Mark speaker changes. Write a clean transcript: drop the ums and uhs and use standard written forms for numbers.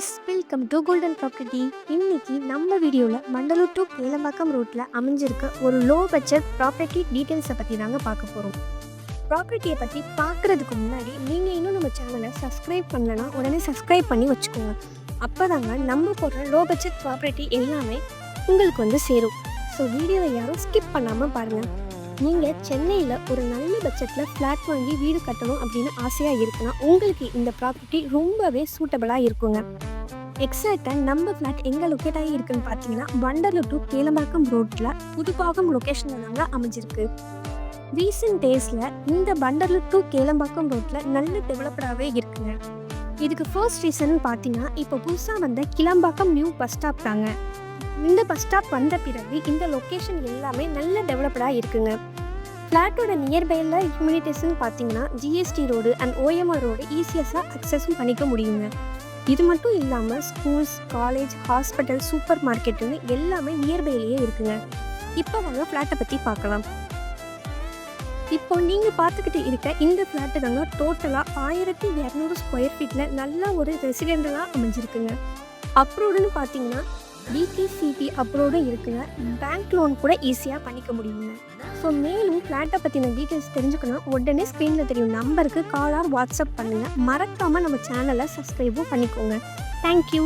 Speaker 1: Viewers, welcome to golden property. இன்னைக்கு நம்ம வீடியோவில் மண்டலூர் டு கேளம்பாக்கம் ரோட்டில் அமைஞ்சிருக்க ஒரு லோ பட்ஜெட் ப்ராப்பர்ட்டி டீட்டெயில்ஸை பற்றி தாங்க பார்க்க போகிறோம். ப்ராப்பர்ட்டியை பற்றி பார்க்குறதுக்கு முன்னாடி நீங்கள் இன்னும் நம்ம சேனலை சப்ஸ்கிரைப் பண்ணலைன்னா உடனே சப்ஸ்கிரைப் பண்ணி வச்சுக்கோங்க. அப்போ தாங்க நம்ம போடுற லோ பட்ஜெட் ப்ராப்பர்ட்டி எல்லாமே உங்களுக்கு சேரும். ஸோ வீடியோவை யாரும் ஸ்கிப் பண்ணாமல் பாருங்கள். நீங்கள் சென்னையில் ஒரு நல்ல பட்ஜெட்டில் ஃப்ளாட் வாங்கி வீடு கட்டணும் அப்படின்னு ஆசையாக இருக்குன்னா உங்களுக்கு இந்த ப்ராப்பர்ட்டி ரொம்பவே சூட்டபிளாக இருக்குங்க. எக்ஸாக்டாக நம்ம ஃப்ளாட் எங்கே லொக்கேட் ஆகி இருக்குன்னு பார்த்தீங்கன்னா வண்டலூர் டு கேளம்பாக்கம் ரோட்டில் புதுப்பாகம் லொக்கேஷனில் தாங்க அமைஞ்சிருக்கு. ரீசெண்ட் டேஸில் இந்த வண்டலூர் டு கேளம்பாக்கம் ரோட்டில் நல்ல டெவலப்டாகவே இருக்குங்க. இதுக்கு ஃபர்ஸ்ட் ரீசன் பார்த்தீங்கன்னா இப்போ புதுசாக வந்த கிளம்பாக்கம் நியூ பஸ் ஸ்டாப் தாங்க. இந்த பஸ் ஸ்டாப் வந்த பிறகு இந்த லொக்கேஷன் எல்லாமே நல்ல டெவலப்டாக இருக்குங்க. ஃப்ளாட்டோட நியர்பையில் ஹியூமனிட்டிஸ்ன்னு பார்த்தீங்கன்னா GST road and OMR road ஈஸியஸாக அக்சஸும் பண்ணிக்க முடியுங்க. இது மட்டும் இல்லாமல் ஸ்கூல்ஸ், காலேஜ், ஹாஸ்பிட்டல், சூப்பர் மார்க்கெட்டுன்னு எல்லாமே நியர்பைலேயே இருக்குங்க. இப்போ வாங்க ஃப்ளாட்டை பற்றி பார்க்கலாம். இப்போ நீங்கள் பார்த்துக்கிட்டு இருக்க இந்த ஃப்ளாட்டு தாங்க டோட்டலாக 1200 ஸ்கொயர் ஃபீட்டில் நல்ல ஒரு ரெசிடென்டலாக அமைஞ்சிருக்குங்க. அப்ரூவ்டுன்னு பார்த்தீங்கன்னா டிடிசிபி அப்ரூவ்டும் இருக்குங்க. பேங்க் லோன் கூட ஈஸியாக பண்ணிக்க முடியுங்க. ஸோ மேலும் ஃப்ளாட்டை பற்றின டீட்டெயில்ஸ் தெரிஞ்சுக்கணும் உடனே ஸ்க்ரீனில் தெரியும் நம்பருக்கு கால் ஆர் வாட்ஸ்அப் பண்ணுங்கள். மறக்காமல் நம்ம சேனலை சப்ஸ்கிரைபும் பண்ணிக்கோங்க. தேங்க்யூ.